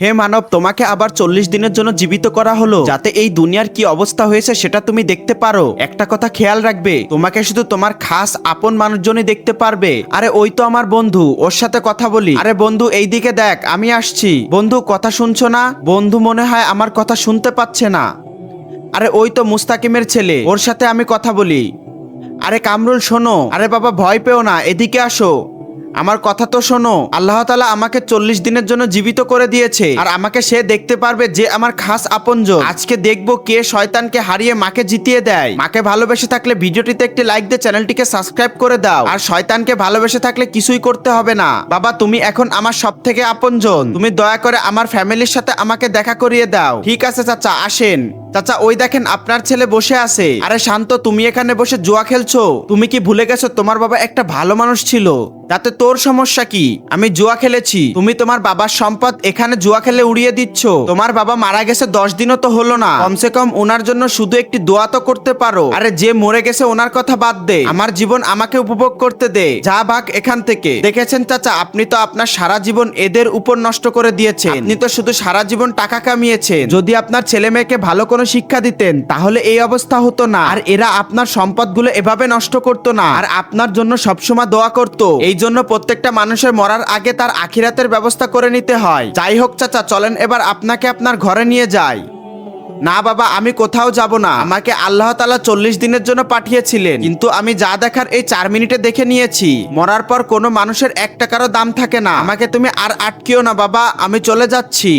হে মানব, তোমাকে আবার 40 দিনের জন্য জীবিত করা হলো যাতে এই দুনিয়ার কি অবস্থা হয়েছে সেটা তুমি দেখতে পারো। একটা কথা খেয়াল রাখবে, তোমাকে শুধু তোমার খাস আপন মানুষজনই দেখতে পারবে। আরে ওই তো আমার বন্ধু, ওর সাথে কথা বলি। আরে বন্ধু এইদিকে দেখ, আমি আসছি। বন্ধু কথা শুনছো না? বন্ধু মনে হয় আমার কথা শুনতে পাচ্ছে না। আরে ওই তো মুস্তাকিমের ছেলে, ওর সাথে আমি কথা বলি। আরে কামরুল শোনো। আরে বাবা ভয় পেও না, এদিকে আসো। আমার কথা তো শোনো। আল্লাহ তাআলা আমাকে 40 দিনের জন্য জীবিত করে দিয়েছে, আর আমাকে সে দেখতে পারবে যে আমার খাস আপনজন। আজকে দেখবো কে শয়তানকে হারিয়ে মাকে জিতিয়ে দেয়। মাকে ভালোবেসে থাকলে ভিডিওটিতে একটি লাইক দিয়ে চ্যানেলটিকে সাবস্ক্রাইব করে দাও, আর শয়তানকে ভালোবেসে থাকলে কিছুই করতে হবে না। বাবা তুমি এখন আমার সব থেকে আপনজন, তুমি দয়া করে আমার ফ্যামিলির সাথে আমাকে দেখা করিয়ে দাও। ঠিক আছে চাচা, আসেন। চাচা ওই দেখেন আপনার ছেলে বসে আছে। আরে শান্ত, তুমি এখানে বসে জুয়া খেলছো? তুমি কি ভুলে গেছো তোমার বাবা একটা ভালো মানুষ ছিল? তাতে তোর সমস্যা কি? আমি জুয়া খেলেছি, তুমি তোমার বাবার সম্পদ এখানে জুয়া খেলে উড়িয়ে দিচ্ছ। তোমার বাবা মারা গেছে 10 দিনও তো হলো না, কমসে কম ওনার জন্য শুধু একটি দোয়া তো করতে পারো। আরে যে মরে গেছে ওনার কথা বাদ দে, আমার জীবন আমাকে উপভোগ করতে দে। যা ভাগ এখান থেকে। দেখেছেন চাচা, আপনি তো আপনার সারা জীবন এদের উপর নষ্ট করে দিয়েছেন। আপনি তো শুধু সারা জীবন টাকা কামিয়েছেন। যদি আপনার ছেলে মেয়েকে ভালো কোনো শিক্ষা দিতেন তাহলে এই অবস্থা হতো না, আর এরা আপনার সম্পদগুলো এভাবে নষ্ট করতো না, আর আপনার জন্য সবসময় দোয়া করতো। এই জন্য প্রত্যেকটা মানুষের মরার আগে তার আখিরাতের ব্যবস্থা করে নিতে হয়। যাই হোক চাচা, চলেন এবার আপনাকে আপনার ঘরে নিয়ে যাই। না বাবা, আমি কোথাও যাব না। আমাকে আল্লাহ তাআলা 40 দিনের জন্য পাঠিয়েছিলেন, কিন্তু আমি যা দেখার এই 4 মিনিটে দেখে নিয়েছি। মরার পর কোনো মানুষের 1 টাকারও দাম থাকে না। আমাকে তুমি আর আটকিও না বাবা, আমি চলে যাচ্ছি।